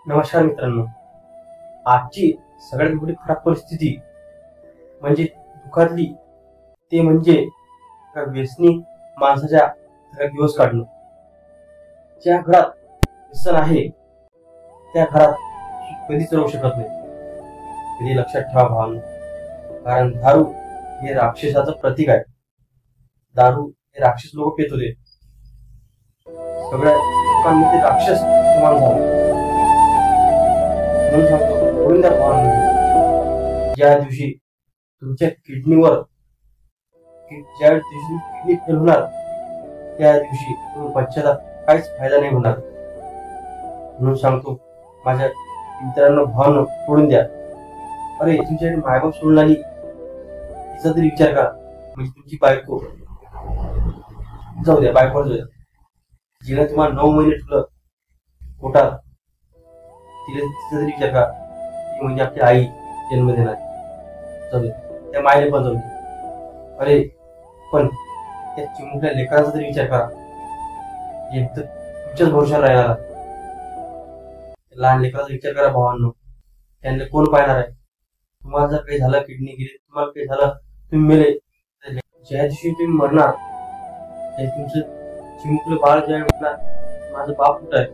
नमस्कार मित्रांनो. आजची सगळ्यात मोठी खराब परिस्थिती म्हणजे दुःखातली ते म्हणजे एका व्यसनी माणसाच्या घरात दिवस काढणं. ज्या घरात व्यसन आहे त्या घरात कधीच राहू शकत नाही. कधी लक्षात ठेवा भावांनो, कारण दारू हे राक्षसाचं प्रतीक आहे. दारू हे राक्षस लोक पित होते. सगळ्या लोकांमध्ये राक्षस निर्माण झाला. म्हणून सांगतो गोविंदा भावांनो, ज्या दिवशी तुमच्या किडनीवर ज्या दिवशी किडनी फेल होणार त्या दिवशी तुम्ही पश्चाताप काहीच फायदा नाही होणार. म्हणून सांगतो माझ्या मित्रांनो, भावांनो, सोडून द्या. अरे तुमच्याकडे मायबाप सोडून आली तिचा तरी विचार करा. म्हणजे तुमची बायको जाऊ द्या, बायकोवर जाऊ द्या, जिने तुम्हाला 9 महिने ठेवलं पोटात, तिचा तरी विचार करा. ती म्हणजे आपली आई जन्म देणार. जाऊ दे, त्या मायने पण जाऊ दे. अरे पण त्या चिमुकल्या लेकरांचा तरी विचार करा. एक तर तुमच्याच भरोशावर राहणार. लहान लेकरांचा विचार करा भावांनो. त्यांना कोण पाहणार आहे? तुम्हाला जर काही झालं, किडनी गेली, तुम्हाला काही झालं, तुम्ही मेले, ज्या दिवशी तुम्ही मरणार त्या तुमचं चिमुकलं बाळ ज्या म्हटणार माझं बाप कुठं आहे,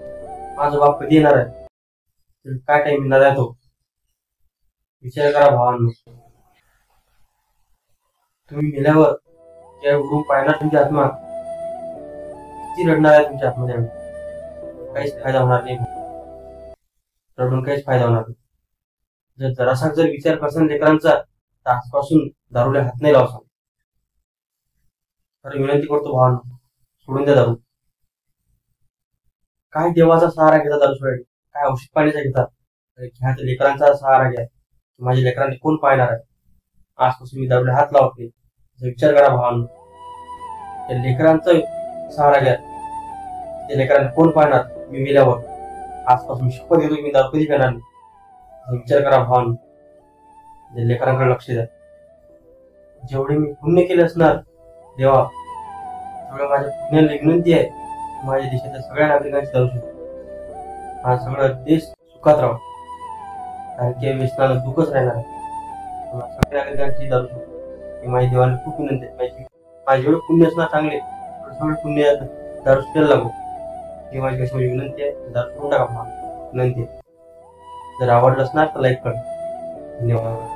माझा बाप कधी येणार आहे, तर काय टाइम येणार आहे तो विचार करा भावांनो. तुम्ही मेल्यावर ज्या उडून पाहणार तुमची आत्मा, किती रडणार आहे तुमच्या आत्मध्ये. काहीच फायदा होणार नाही. रडून काहीच फायदा होणार नाही. जर जरासा जर विचार करसान लेकरांचा तर आजपासून दारूला हात नाही लावसान. तर विनंती करतो भावांनो, सोडून द्या दारू. काय देवाचा सहारा घेता दारू सोडायला? काय औषध पाण्याचा घेता? घ्या तर लेकरांचा सहारा घ्या. माझ्या लेकरांना कोण पाहणार आहे? आजपासून मी दारूला हात लावत नाही. विचार करा भावांनो. त्या लेकरांचा सहारा घ्या. त्या लेकरांना कोण पाहणार मी मेल्यावर? आजपासून शपथ घेतो मी दारू कधी घेणार नाही. विचार करा भावांनो. त्या लेकरांकडे लक्ष द्या. जेवढे मी पुण्य केले असणार देवा, तेवढं माझ्या पुण्याला विनंती आहे, माझ्या देशाच्या सगळ्या नागरिकांची दारू सोड. हा सगळा देश सुखात राहा. कारण की व्यसनाला दुःखच राहणार आहे. सगळ्या नागरिकांची दारू सोड ही माझ्या देवाला खूप विनंती आहे. माझे जेवढे पुण्य असणार चांगले, सगळे पुण्य दारू सोडायला लागू ही माझी कशी विनंती आहे. दारू सोडून टाका विनंती आहे. जर आवडलं असणार तर लाईक करा. धन्यवाद.